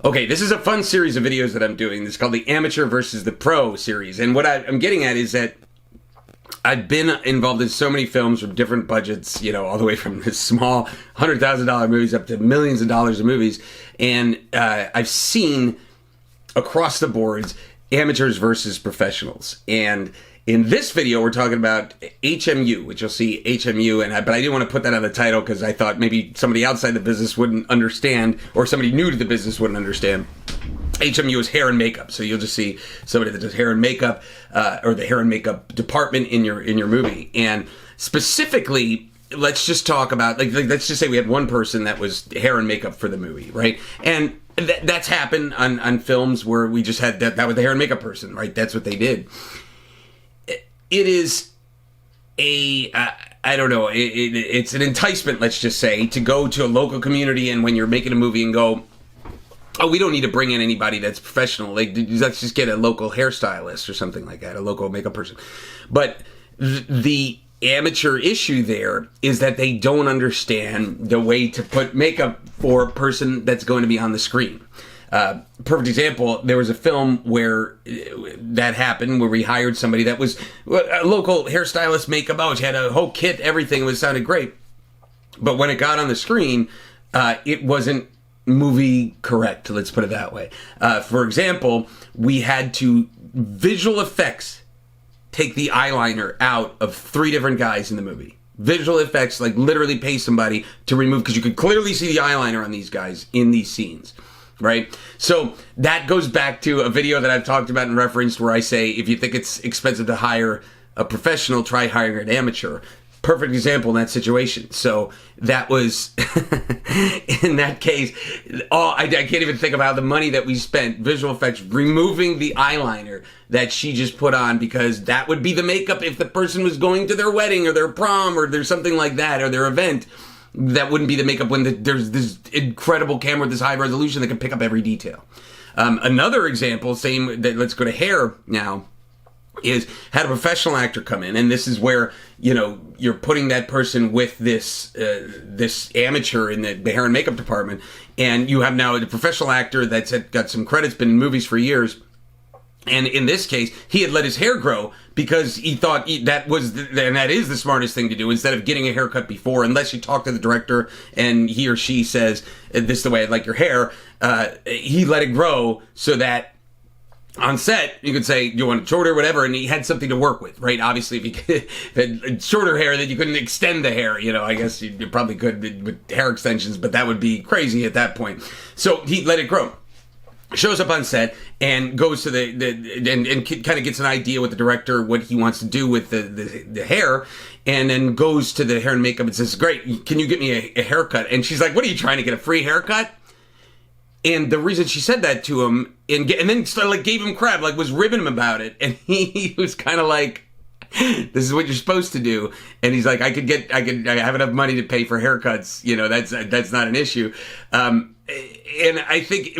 Okay, this is a fun series of videos that I'm doing. This is called the Amateur versus the Pro series. And what I'm getting at is that I've been involved in so many films from different budgets, all the way from the small $100,000 movies up to millions of dollars of movies. And I've seen across the boards amateurs versus professionals. And in this video, we're talking about HMU, which you'll see HMU, but I didn't want to put that on the title because I thought maybe somebody outside the business wouldn't understand, or somebody new to the business wouldn't understand. HMU is hair and makeup, so you'll just see somebody that does hair and makeup, or the hair and makeup department in your movie. And specifically, let's just talk about let's just say we had one person that was hair and makeup for the movie, right? And that's happened on films where we just had that was the hair and makeup person, right? That's what they did. It is I don't know, it's an enticement, let's just say, to go to a local community and when you're making a movie and go, oh, we don't need to bring in anybody that's professional. Let's just get a local hairstylist or something like that, a local makeup person. But the amateur issue there is that they don't understand the way to put makeup for a person that's going to be on the screen. Perfect example, there was a film where that happened, where we hired somebody that was a local hairstylist, makeup, she had a whole kit, everything sounded great. But when it got on the screen, it wasn't movie correct, let's put it that way. For example, we had to visual effects take the eyeliner out of 3 different guys in the movie. Visual effects, literally pay somebody to remove, because you could clearly see the eyeliner on these guys in these scenes. Right? So that goes back to a video that I've talked about and referenced where I say, if you think it's expensive to hire a professional, try hiring an amateur. Perfect example in that situation. So that was, in that case, I can't even think about the money that we spent, visual effects, removing the eyeliner that she just put on, because that would be the makeup if the person was going to their wedding or their prom or there's something like that, or their event. That wouldn't be the makeup when there's this incredible camera with this high resolution that can pick up every detail. Another example, let's go to hair now, is had a professional actor come in, and this is where, you're putting that person with this amateur in the hair and makeup department, and you have now a professional actor that's got some credits, been in movies for years. And in this case, he had let his hair grow because he thought that is the smartest thing to do, instead of getting a haircut before, unless you talk to the director and he or she says, this is the way I'd like your hair. He let it grow so that on set, you could say, you want it shorter, whatever, and he had something to work with, right? Obviously, if you had shorter hair, then you couldn't extend the hair, I guess you probably could with hair extensions, but that would be crazy at that point. So he let it grow. Shows up on set and goes to and kind of gets an idea with the director what he wants to do with the hair, and then goes to the hair and makeup and says, great, can you get me a haircut? And she's like, what are you trying to get, a free haircut? And the reason she said that to him, and then started, gave him crap, was ribbing him about it, and he was kind of like, this is what you're supposed to do. And he's like, I have enough money to pay for haircuts. That's not an issue. And I think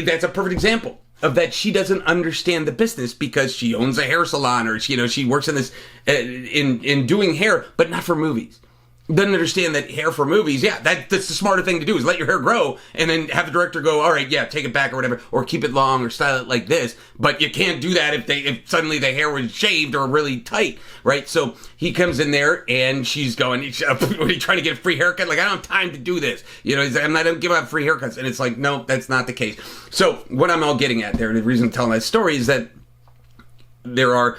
that's a perfect example of that. She doesn't understand the business because she owns a hair salon, or she works in this, in doing hair, but not for movies. Doesn't understand that hair for movies, that's the smarter thing to do, is let your hair grow and then have the director go, all right, take it back or whatever, or keep it long or style it like this. But you can't do that if suddenly the hair was shaved or really tight, right? So he comes in there and she's going, are you trying to get a free haircut? I don't have time to do this. He's like, I don't give out free haircuts. And it's like, no, that's not the case. So what I'm all getting at there, the reason I'm telling that story is that there are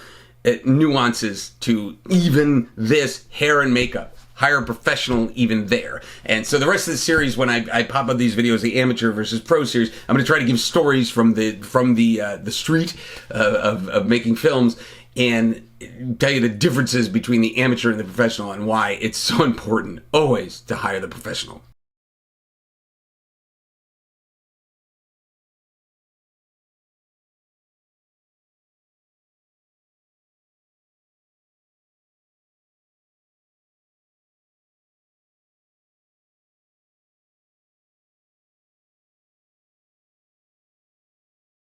nuances to even this hair and makeup. Hire a professional even there. And so the rest of the series, when I pop up these videos, the amateur versus pro series, I'm going to try to give stories from the street of making films, and tell you the differences between the amateur and the professional, and why it's so important always to hire the professional.